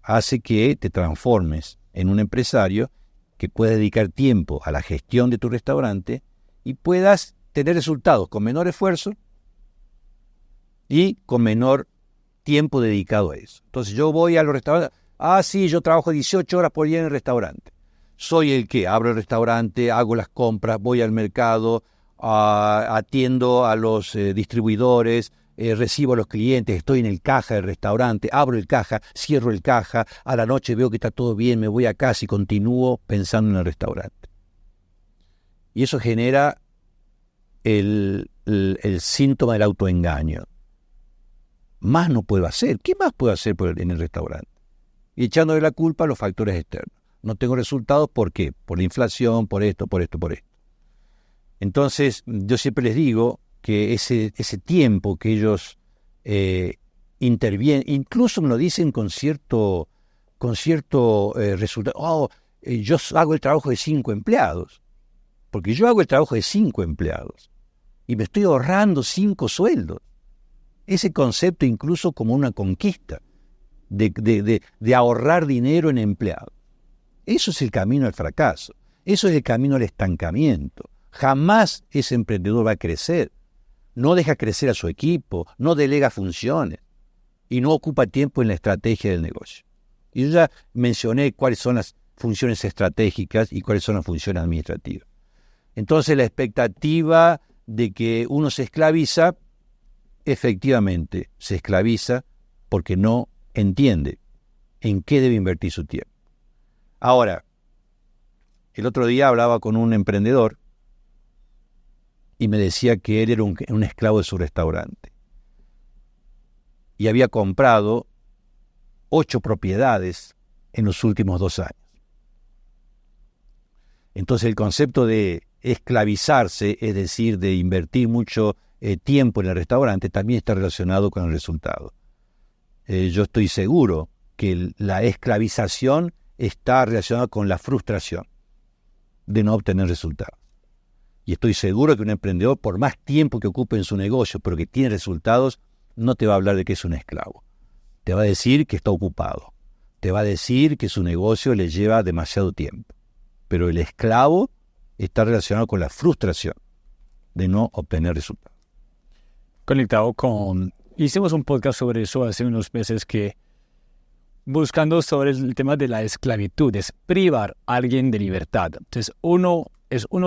hace que te transformes en un empresario que pueda dedicar tiempo a la gestión de tu restaurante y puedas tener resultados con menor esfuerzo y con menor tiempo dedicado a eso. Entonces yo voy a los restaurantes, sí, yo trabajo 18 horas por día en el restaurante. Soy el que abro el restaurante, hago las compras, voy al mercado, atiendo a los distribuidores, recibo a los clientes, estoy en el caja del restaurante, abro el caja, cierro el caja, a la noche veo que está todo bien, me voy a casa y continúo pensando en el restaurante. Y eso genera el síntoma del autoengaño. Más no puedo hacer. ¿Qué más puedo hacer en el restaurante? Y echándole la culpa a los factores externos. No tengo resultados, ¿por qué? Por la inflación, por esto. Entonces, yo siempre les digo que ese tiempo que ellos intervienen, incluso me lo dicen con cierto resultado. Yo hago el trabajo de 5 empleados, porque yo hago el trabajo de 5 empleados y me estoy ahorrando 5 sueldos. ese concepto incluso como una conquista de ahorrar dinero en empleados. Eso es el camino al fracaso, eso es el camino al estancamiento. Jamás ese emprendedor va a crecer, no deja crecer a su equipo, no delega funciones y no ocupa tiempo en la estrategia del negocio. Y yo ya mencioné cuáles son las funciones estratégicas y cuáles son las funciones administrativas. Entonces la expectativa de que uno se esclaviza, efectivamente se esclaviza porque no entiende en qué debe invertir su tiempo. Ahora, el otro día hablaba con un emprendedor y me decía que él era un esclavo de su restaurante y había comprado 8 propiedades en los últimos 2 años. Entonces el concepto de esclavizarse, es decir, de invertir mucho tiempo en el restaurante, también está relacionado con el resultado. Yo estoy seguro que la esclavización está relacionada con la frustración de no obtener resultados. Y estoy seguro que un emprendedor, por más tiempo que ocupe en su negocio, pero que tiene resultados, no te va a hablar de que es un esclavo. Te va a decir que está ocupado. Te va a decir que su negocio le lleva demasiado tiempo. Pero el esclavo está relacionado con la frustración de no obtener resultados. Conectado con... Hicimos un podcast sobre eso hace unos meses que buscando sobre el tema de la esclavitud, es privar a alguien de libertad. Entonces, uno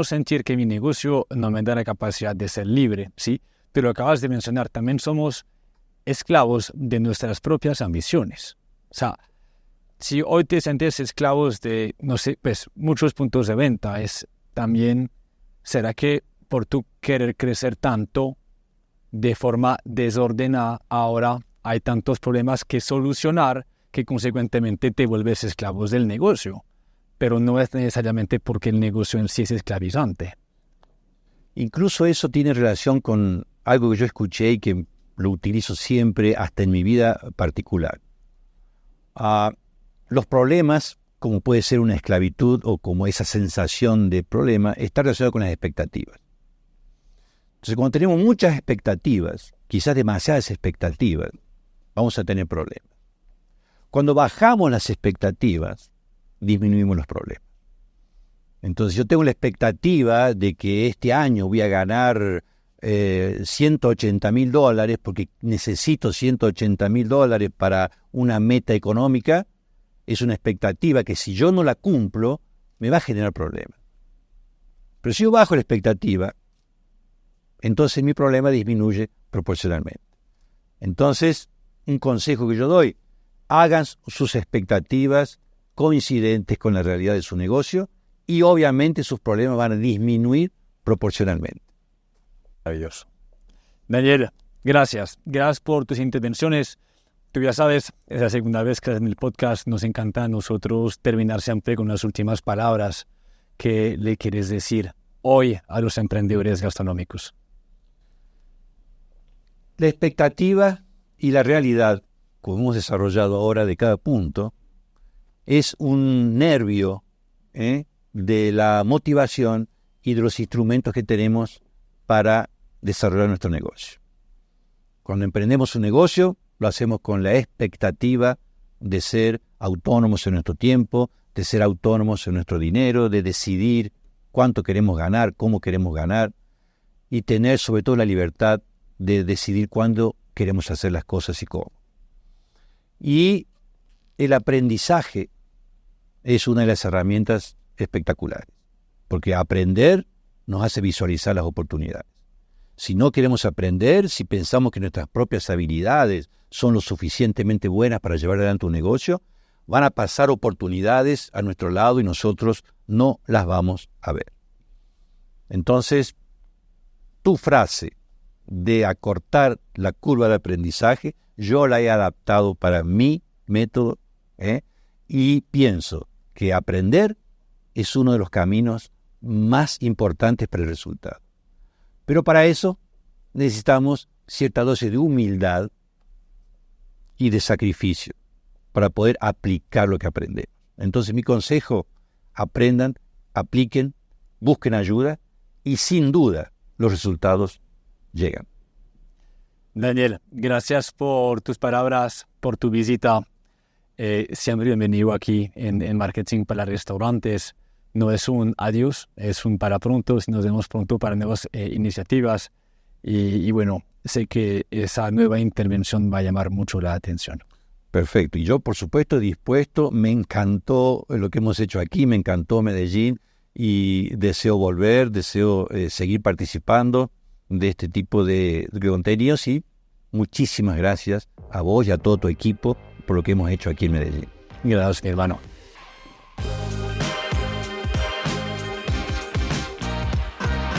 sentir que mi negocio no me da la capacidad de ser libre, ¿sí? Pero acabas de mencionar, también somos esclavos de nuestras propias ambiciones. O sea, si hoy te sientes esclavos de, no sé, pues muchos puntos de venta, es también, ¿será que por tú querer crecer tanto de forma desordenada, ahora hay tantos problemas que solucionar que consecuentemente te vuelves esclavos del negocio? Pero no es necesariamente porque el negocio en sí es esclavizante. Incluso eso tiene relación con algo que yo escuché y que lo utilizo siempre hasta en mi vida particular. Los problemas, como puede ser una esclavitud o como esa sensación de problema, está relacionado con las expectativas. Entonces, cuando tenemos muchas expectativas, quizás demasiadas expectativas, vamos a tener problemas. Cuando bajamos las expectativas, disminuimos los problemas. Entonces, yo tengo la expectativa de que este año voy a ganar $180,000 porque necesito $180,000 para una meta económica. Es una expectativa que si yo no la cumplo, me va a generar problemas. Pero si yo bajo la expectativa, entonces mi problema disminuye proporcionalmente. Entonces, un consejo que yo doy, hagan sus expectativas coincidentes con la realidad de su negocio y obviamente sus problemas van a disminuir proporcionalmente. Maravilloso. Daniel, gracias. Gracias por tus intervenciones. Tú ya sabes, es la segunda vez que en el podcast nos encanta a nosotros terminar siempre con las últimas palabras que le quieres decir hoy a los emprendedores gastronómicos. La expectativa y la realidad, como hemos desarrollado ahora de cada punto, es un nervio de la motivación y de los instrumentos que tenemos para desarrollar nuestro negocio. Cuando emprendemos un negocio, lo hacemos con la expectativa de ser autónomos en nuestro tiempo, de ser autónomos en nuestro dinero, de decidir cuánto queremos ganar, cómo queremos ganar y tener sobre todo la libertad de decidir cuándo queremos hacer las cosas y cómo. Y el aprendizaje es una de las herramientas espectaculares, porque aprender nos hace visualizar las oportunidades. Si no queremos aprender, si pensamos que nuestras propias habilidades son lo suficientemente buenas para llevar adelante un negocio, van a pasar oportunidades a nuestro lado y nosotros no las vamos a ver. Entonces, tu frase de acortar la curva de aprendizaje, yo la he adaptado para mi método y pienso que aprender es uno de los caminos más importantes para el resultado. Pero para eso necesitamos cierta dosis de humildad y de sacrificio para poder aplicar lo que aprendemos. Entonces mi consejo, aprendan, apliquen, busquen ayuda y sin duda los resultados llegan. Daniel, gracias por tus palabras, por tu visita. Siempre bienvenido aquí en Marketing para Restaurantes. No es un adiós, es un para pronto. Nos vemos pronto para nuevas iniciativas. Y bueno, sé que esa nueva intervención va a llamar mucho la atención. Perfecto. Y yo, por supuesto, dispuesto. Me encantó lo que hemos hecho aquí, me encantó Medellín y deseo volver, deseo seguir participando de este tipo de contenidos y muchísimas gracias a vos y a todo tu equipo por lo que hemos hecho aquí en Medellín. Gracias, mi hermano.